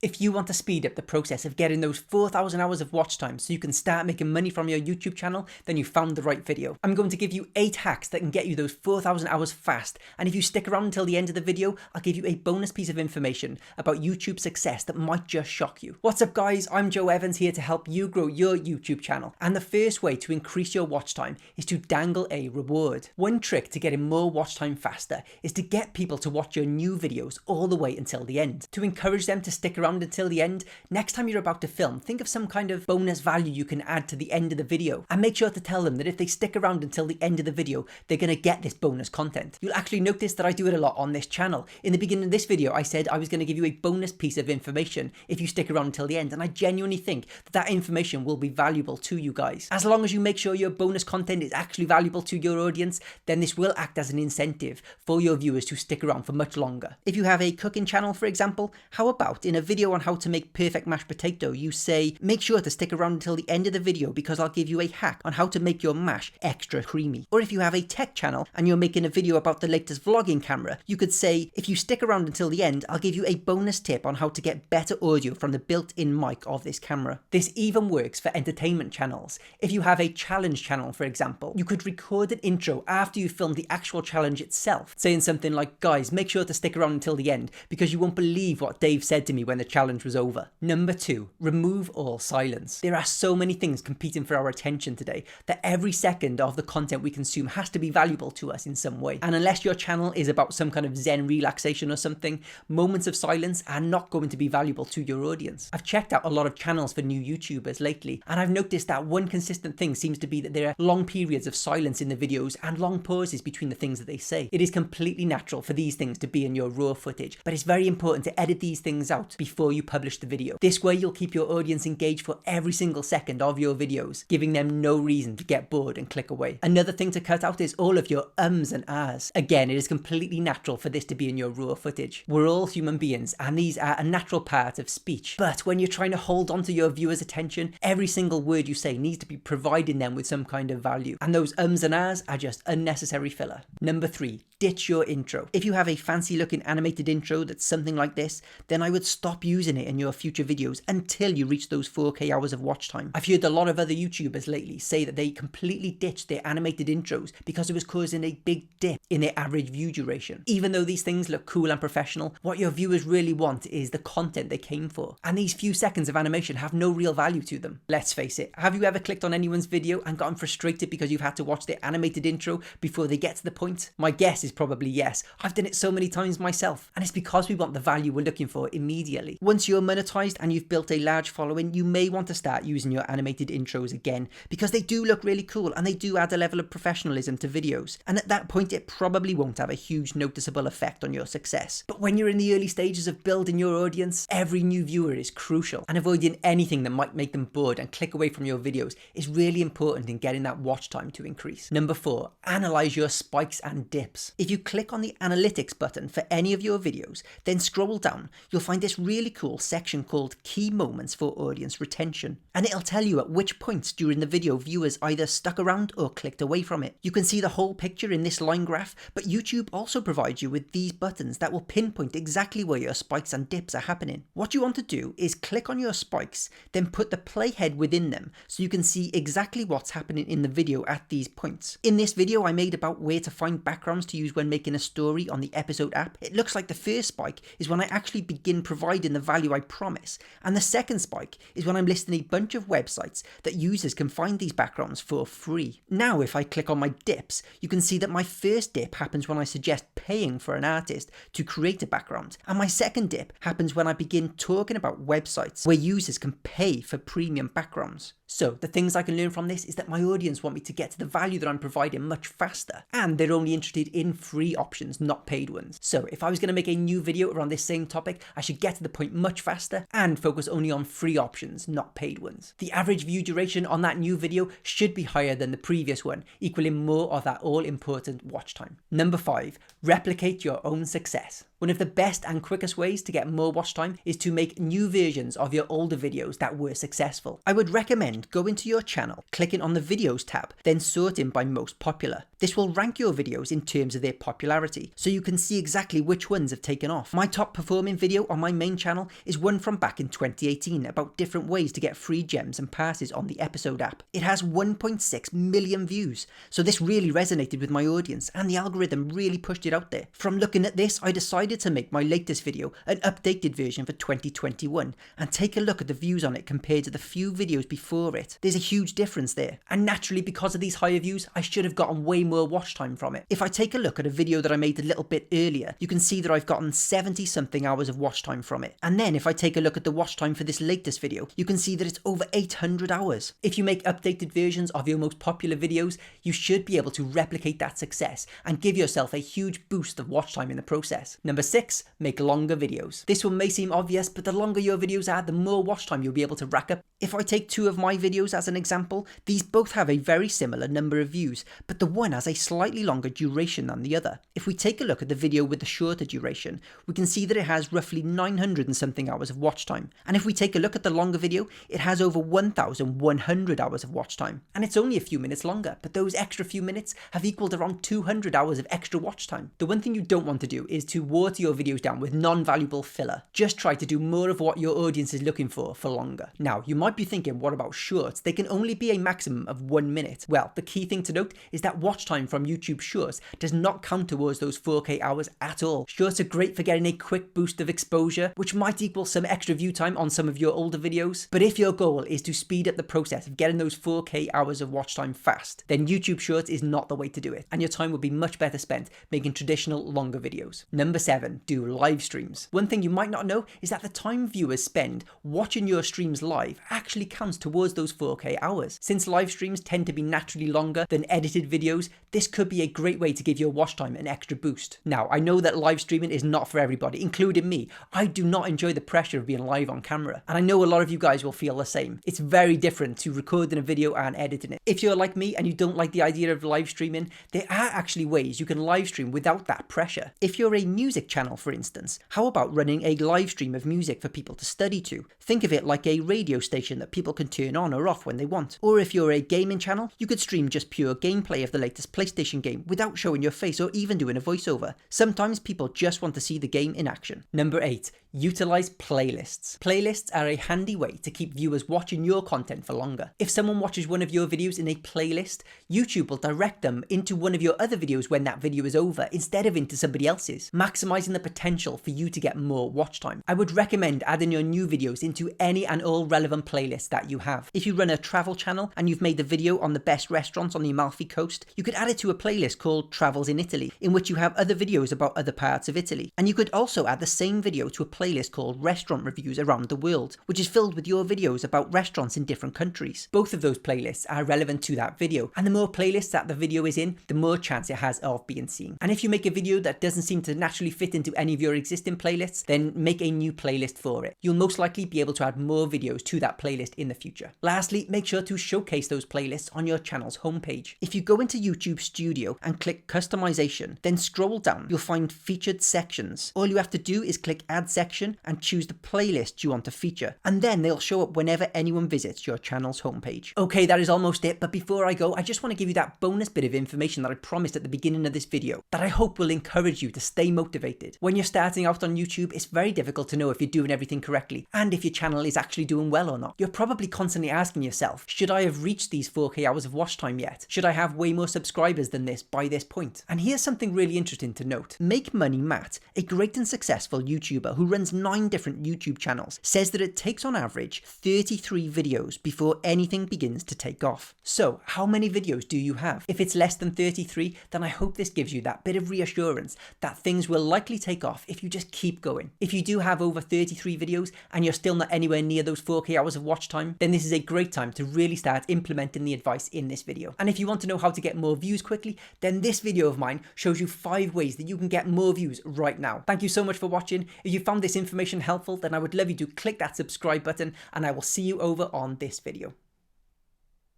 If you want to speed up the process of getting those 4,000 hours of watch time so you can start making money from your YouTube channel, then you found the right video. I'm going to give you 8 hacks that can get you those 4,000 hours fast. And if you stick around until the end of the video, I'll give you a bonus piece of information about YouTube success that might just shock you. What's up guys, I'm Joe Evans here to help you grow your YouTube channel. And the first way to increase your watch time is to dangle a reward. One trick to getting more watch time faster is to get people to watch your new videos all the way until the end. To encourage them to stick around until the end, next time you're about to film, think of some kind of bonus value you can add to the end of the video, and make sure to tell them that if they stick around until the end of the video, they're going to get this bonus content. You'll actually notice that I do it a lot on this channel. In the beginning of this video, I said I was going to give you a bonus piece of information if you stick around until the end, and I genuinely think that information will be valuable to you guys. As long as you make sure your bonus content is actually valuable to your audience, then this will act as an incentive for your viewers to stick around for much longer. If you have a cooking channel, for example, how about in a video on how to make perfect mashed potato, you say, make sure to stick around until the end of the video because I'll give you a hack on how to make your mash extra creamy. Or if you have a tech channel and you're making a video about the latest vlogging camera, you could say, if you stick around until the end, I'll give you a bonus tip on how to get better audio from the built-in mic of this camera. This even works for entertainment channels. If you have a challenge channel, for example, you could record an intro after you filmed the actual challenge itself, saying something like, guys, make sure to stick around until the end because you won't believe what Dave said to me when the challenge was over. Number 2, remove all silence. There are so many things competing for our attention today that every second of the content we consume has to be valuable to us in some way. And unless your channel is about some kind of Zen relaxation or something, moments of silence are not going to be valuable to your audience. I've checked out a lot of channels for new YouTubers lately, and I've noticed that one consistent thing seems to be that there are long periods of silence in the videos and long pauses between the things that they say. It is completely natural for these things to be in your raw footage, but it's very important to edit these things out before you publish the video. This way you'll keep your audience engaged for every single second of your videos, giving them no reason to get bored and click away. Another thing to cut out is all of your ums and ahs. Again, it is completely natural for this to be in your raw footage. We're all human beings and these are a natural part of speech. But when you're trying to hold on to your viewers' attention, every single word you say needs to be providing them with some kind of value. And those ums and ahs are just unnecessary filler. Number 3, ditch your intro. If you have a fancy looking animated intro that's something like this, then I would stop using it in your future videos until you reach those 4K hours of watch time. I've heard a lot of other YouTubers lately say that they completely ditched their animated intros because it was causing a big dip in their average view duration. Even though these things look cool and professional, what your viewers really want is the content they came for. And these few seconds of animation have no real value to them. Let's face it, have you ever clicked on anyone's video and gotten frustrated because you've had to watch their animated intro before they get to the point? My guess is probably yes. I've done it so many times myself. And it's because we want the value we're looking for immediately. Once you're monetized and you've built a large following, you may want to start using your animated intros again because they do look really cool and they do add a level of professionalism to videos. And at that point, it probably won't have a huge noticeable effect on your success. But when you're in the early stages of building your audience, every new viewer is crucial, and avoiding anything that might make them bored and click away from your videos is really important in getting that watch time to increase. Number 4, analyze your spikes and dips. If you click on the analytics button for any of your videos, then scroll down, you'll find this really cool section called key moments for audience retention. And it'll tell you at which points during the video viewers either stuck around or clicked away from it. You can see the whole picture in this line graph, but YouTube also provides you with these buttons that will pinpoint exactly where your spikes and dips are happening. What you want to do is click on your spikes, then put the playhead within them so you can see exactly what's happening in the video at these points. In this video I made about where to find backgrounds to use when making a story on the episode app, it looks like the first spike is when I actually begin providing the value I promise, and the second spike is when I'm listing a bunch of websites that users can find these backgrounds for free. Now if I click on my dips, you can see that my first dip happens when I suggest paying for an artist to create a background, and my second dip happens when I begin talking about websites where users can pay for premium backgrounds. So the things I can learn from this is that my audience want me to get to the value that I'm providing much faster, and they're only interested in free options, not paid ones. So if I was going to make a new video around this same topic, I should get to the point much faster and focus only on free options, not paid ones. The average view duration on that new video should be higher than the previous one, equaling more of that all-important watch time. Number 5, replicate your own success. One of the best and quickest ways to get more watch time is to make new versions of your older videos that were successful. I would recommend going to your channel, clicking on the videos tab, then sorting by most popular. This will rank your videos in terms of their popularity, so you can see exactly which ones have taken off. My top performing video on my main channel is one from back in 2018 about different ways to get free gems and passes on the episode app. It has 1.6 million views, so this really resonated with my audience and the algorithm really pushed it out there. From looking at this, I decided to make my latest video an updated version for 2021 and take a look at the views on it compared to the few videos before it. There's a huge difference there, and naturally because of these higher views, I should have gotten way more watch time from it. If I take a look at a video that I made a little bit earlier, you can see that I've gotten 70 something hours of watch time from it. And then if I take a look at the watch time for this latest video, you can see that it's over 800 hours. If you make updated versions of your most popular videos, you should be able to replicate that success and give yourself a huge boost of watch time in the process. Number 6, make longer videos. This one may seem obvious, but the longer your videos are, the more watch time you'll be able to rack up. If I take two of my videos as an example, these both have a very similar number of views, but the one has a slightly longer duration than the other. If we take a look at the video with the shorter duration, we can see that it has roughly 900 and something hours of watch time. And if we take a look at the longer video, it has over 1,100 hours of watch time. And it's only a few minutes longer, but those extra few minutes have equaled around 200 hours of extra watch time. The one thing you don't want to do is to water your videos down with non-valuable filler. Just try to do more of what your audience is looking for longer. Now, you might be thinking, what about shorts? They can only be a maximum of 1 minute. Well, the key thing to note is that watch time from YouTube Shorts does not count towards those 4K hours at all. Shorts are great for getting a quick boost of exposure, which might equal some extra view time on some of your older videos. But if your goal is to speed up the process of getting those 4K hours of watch time fast, then YouTube Shorts is not the way to do it, and your time would be much better spent making traditional longer videos. Number 7, do live streams. One thing you might not know is that the time viewers spend watching your streams live actually counts towards those 4K hours. Since live streams tend to be naturally longer than edited videos, this could be a great way to give your watch time an extra boost. Now, I know that live streaming is not for everybody, including me. I do not enjoy the pressure of being live on camera, and I know a lot of you guys will feel the same. It's very different to recording a video and editing it. If you're like me and you don't like the idea of live streaming, there are actually ways you can live stream without that pressure. If you're a music channel, for instance, how about running a live stream of music for people to study to? Think of it like a radio station that people can turn on or off when they want. Or if you're a gaming channel, you could stream just pure gameplay of the latest PlayStation game without showing your face or even doing a voiceover. Sometimes people just want to see the game in action. Number 8, utilize playlists. Playlists are a handy way to keep viewers watching your content for longer. If someone watches one of your videos in a playlist, YouTube will direct them into one of your other videos when that video is over instead of into somebody else's, maximizing the potential for you to get more watch time. I would recommend adding your new videos into any and all relevant playlists that you have. If you run a travel channel and you've made the video on the best restaurants on the Amalfi Coast, you could add it to a playlist called Travels in Italy, in which you have other videos about other parts of Italy. And you could also add the same video to a playlist called Restaurant Reviews Around the World, which is filled with your videos about restaurants in different countries. Both of those playlists are relevant to that video, and the more playlists that the video is in, the more chance it has of being seen. And if you make a video that doesn't seem to naturally fit into any of your existing playlists, then make a new playlist for it. You'll most likely be able to add more videos to that playlist in the future. Lastly, make sure to showcase those playlists on your channel's homepage. If you go into YouTube Studio and click Customization, then scroll down, you'll find Featured Sections. All you have to do is click Add Section and choose the playlist you want to feature, and then they'll show up whenever anyone visits your channel's homepage. Okay, that is almost it, but before I go, I just want to give you that bonus bit of information that I promised at the beginning of this video, that I hope will encourage you to stay motivated. When you're starting out on YouTube, it's very difficult to know if you're doing everything correctly, and if your channel is actually doing well or not. You're probably constantly asking yourself, should I have reached these 4K hours of watch time yet? Should I have way more subscribers than this by this point? And here's something really interesting to note. Make Money Matt, a great and successful YouTuber who runs 9 different YouTube channels, says that it takes on average 33 videos before anything begins to take off. So, how many videos do you have? If it's less than 33, then I hope this gives you that bit of reassurance that things will likely take off if you just keep going. If you do have over 33 videos and you're still not anywhere near those 4K hours of watch time, then this is a great time to really start implementing the advice in this video. And if you want to know how to get more views quickly, then this video of mine shows you 5 ways that you can get more views right now. Thank you so much for watching. If you found this information helpful, then I would love you to click that subscribe button, and I will see you over on this video.